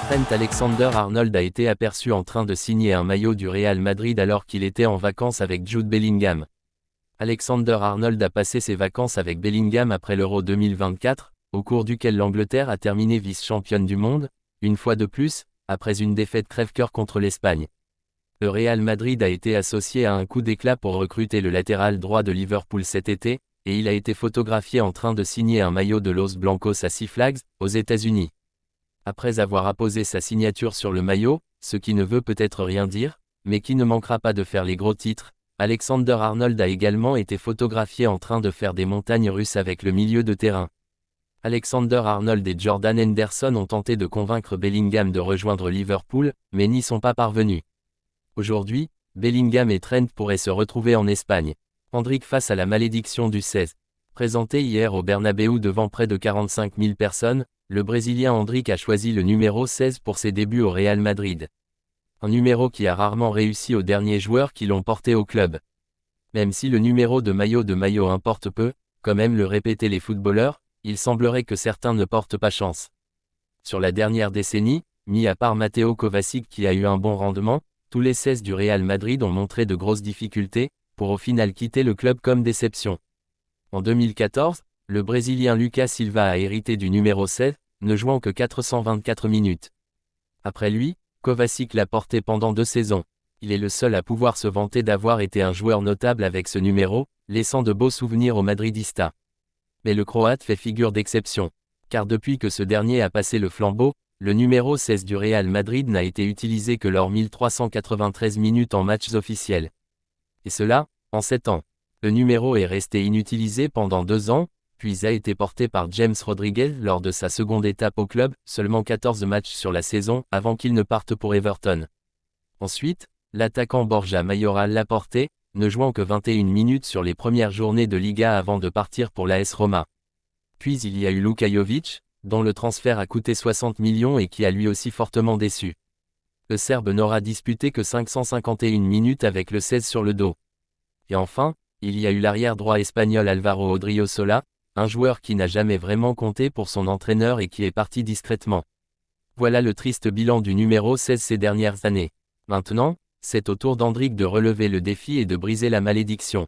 Trent Alexander-Arnold a été aperçu en train de signer un maillot du Real Madrid alors qu'il était en vacances avec Jude Bellingham. Alexander-Arnold a passé ses vacances avec Bellingham après l'Euro 2024, au cours duquel l'Angleterre a terminé vice-championne du monde, une fois de plus, après une défaite crève-cœur contre l'Espagne. Le Real Madrid a été associé à un coup d'éclat pour recruter le latéral droit de Liverpool cet été, et il a été photographié en train de signer un maillot de Los Blancos à 6 flags, aux États-Unis. Après avoir apposé sa signature sur le maillot, ce qui ne veut peut-être rien dire, mais qui ne manquera pas de faire les gros titres, Alexander-Arnold a également été photographié en train de faire des montagnes russes avec le milieu de terrain. Alexander-Arnold et Jordan Henderson ont tenté de convaincre Bellingham de rejoindre Liverpool, mais n'y sont pas parvenus. Aujourd'hui, Bellingham et Trent pourraient se retrouver en Espagne. Endrick face à la malédiction du 16. Présenté hier au Bernabéu devant près de 45 000 personnes, le Brésilien Endrick a choisi le numéro 16 pour ses débuts au Real Madrid. Un numéro qui a rarement réussi aux derniers joueurs qui l'ont porté au club. Même si le numéro de maillot importe peu, comme aiment le répéter les footballeurs, il semblerait que certains ne portent pas chance. Sur la dernière décennie, mis à part Mateo Kovacic qui a eu un bon rendement, tous les 16 du Real Madrid ont montré de grosses difficultés, pour au final quitter le club comme déception. En 2014, le Brésilien Lucas Silva a hérité du numéro 7, ne jouant que 424 minutes. Après lui, Kovacic l'a porté pendant 2 saisons. Il est le seul à pouvoir se vanter d'avoir été un joueur notable avec ce numéro, laissant de beaux souvenirs aux Madridistas. Mais le Croate fait figure d'exception. Car depuis que ce dernier a passé le flambeau, le numéro 16 du Real Madrid n'a été utilisé que lors 1393 minutes en matchs officiels. Et cela, en 7 ans. Le numéro est resté inutilisé pendant 2 ans, puis a été porté par James Rodriguez lors de sa seconde étape au club, seulement 14 matchs sur la saison avant qu'il ne parte pour Everton. Ensuite, l'attaquant Borja Mayoral l'a porté, ne jouant que 21 minutes sur les premières journées de Liga avant de partir pour l'AS Roma. Puis il y a eu Luka Jovic, dont le transfert a coûté 60 millions et qui a lui aussi fortement déçu. Le Serbe n'aura disputé que 551 minutes avec le 16 sur le dos. Et enfin, il y a eu l'arrière droit espagnol Álvaro Odriozola, un joueur qui n'a jamais vraiment compté pour son entraîneur et qui est parti discrètement. Voilà le triste bilan du numéro 16 ces dernières années. Maintenant, c'est au tour d'Endrick de relever le défi et de briser la malédiction.